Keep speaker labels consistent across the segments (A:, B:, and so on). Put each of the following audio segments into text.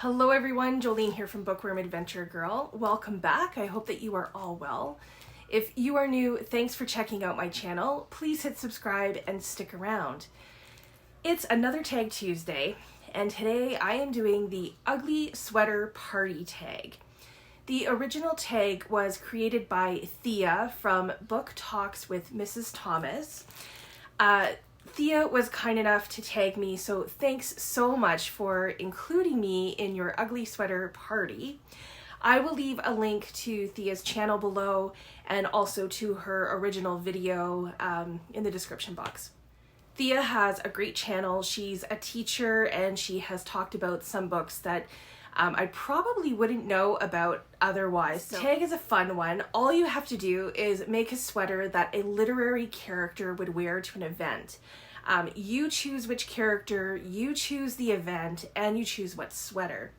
A: Hello everyone, Jolene here from Bookworm Adventure Girl. Welcome back. I hope that you are all well. If you are new, thanks for checking out my channel. Please hit subscribe and stick around. It's another Tag Tuesday, and today I am doing the Ugly Sweater Party tag. The original tag was created by Thea from Book Talks with Mrs. Thomas. Thea was kind enough to tag me, so thanks so much for including me in your ugly sweater party. I will leave a link to Thea's channel below and also to her original video in the description box. Thea has a great channel. She's a teacher and she has talked about some books that I probably wouldn't know about otherwise. So, tag is a fun one. All you have to do is make a sweater that a literary character would wear to an event. You choose which character, you choose the event, and you choose what sweater.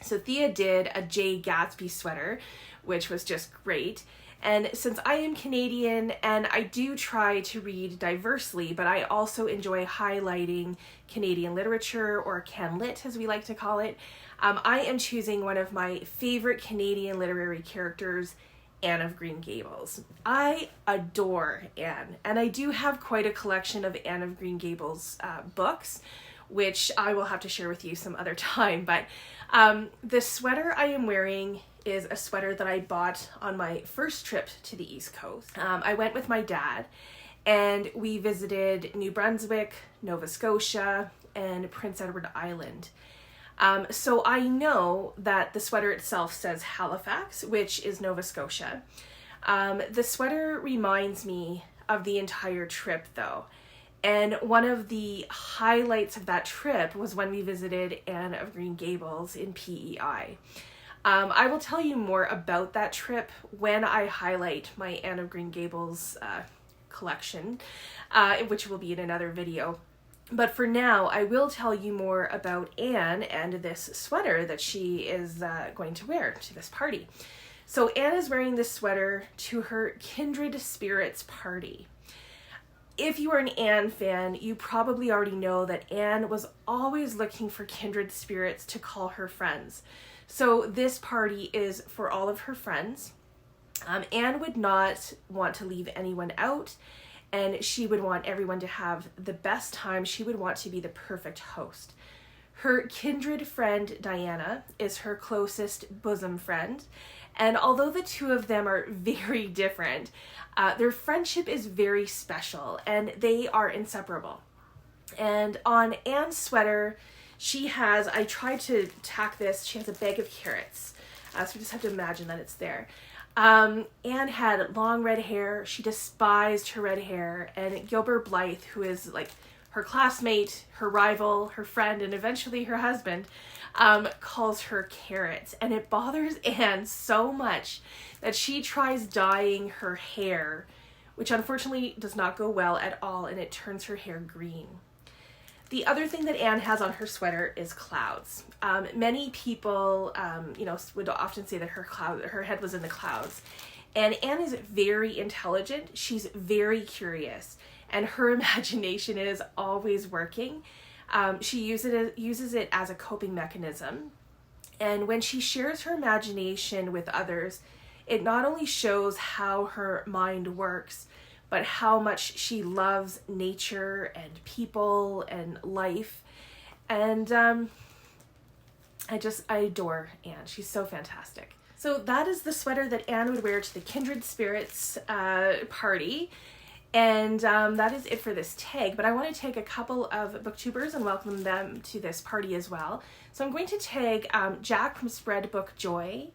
A: So Thea did a Jay Gatsby sweater, which was just great. And since I am Canadian and I do try to read diversely, but I also enjoy highlighting Canadian literature, or CanLit as we like to call it, I am choosing one of my favorite Canadian literary characters, Anne of Green Gables. I adore Anne, and I do have quite a collection of Anne of Green Gables books, which I will have to share with you some other time. But the sweater I am wearing is a sweater that I bought on my first trip to the East Coast. I went with my dad, and we visited New Brunswick, Nova Scotia, and Prince Edward Island. So I know that the sweater itself says Halifax, which is Nova Scotia. The sweater reminds me of the entire trip though. And one of the highlights of that trip was when we visited Anne of Green Gables in PEI. I will tell you more about that trip when I highlight my Anne of Green Gables collection, which will be in another video. But for now, I will tell you more about Anne and this sweater that she is going to wear to this party. So Anne is wearing this sweater to her kindred spirits party. If you are an Anne fan, you probably already know that Anne was always looking for kindred spirits to call her friends. So this party is for all of her friends. Anne would not want to leave anyone out, and she would want everyone to have the best time. She would want to be the perfect host. Her kindred friend, Diana, is her closest bosom friend. And although the two of them are very different, their friendship is very special and they are inseparable. And on Anne's sweater, she has, I tried to tack this, she has a bag of carrots. So we just have to imagine that it's there. Anne had long red hair. She despised her red hair, and Gilbert Blythe, who is like her classmate, her rival, her friend, and eventually her husband, calls her carrots. And it bothers Anne so much that she tries dyeing her hair, which unfortunately does not go well at all, and it turns her hair green. The other thing that Anne has on her sweater is clouds. Many people, would often say that her head was in the clouds. And Anne is very intelligent. She's very curious, and her imagination is always working. She uses it as a coping mechanism. And when she shares her imagination with others, it not only shows how her mind works, but how much she loves nature and people and life. And I adore Anne. She's so fantastic. So that is the sweater that Anne would wear to the Kindred Spirits party. And that is it for this tag. But I want to tag a couple of booktubers and welcome them to this party as well. So I'm going to tag Jack from Spread Book Joy.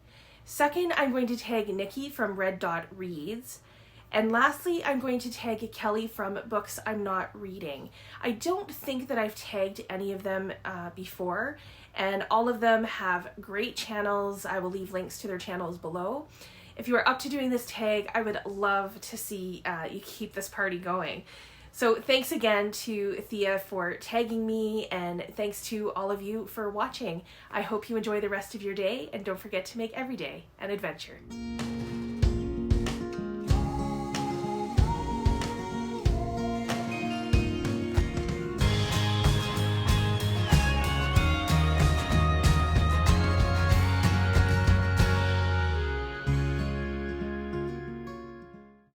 A: Second, I'm going to tag Nikki from Red Dot Reads. And lastly, I'm going to tag Kelly from Books I'm Not Reading. I don't think that I've tagged any of them before, and all of them have great channels. I will leave links to their channels below. If you are up to doing this tag, I would love to see you keep this party going. So thanks again to Thea for tagging me, and thanks to all of you for watching. I hope you enjoy the rest of your day, and don't forget to make every day an adventure.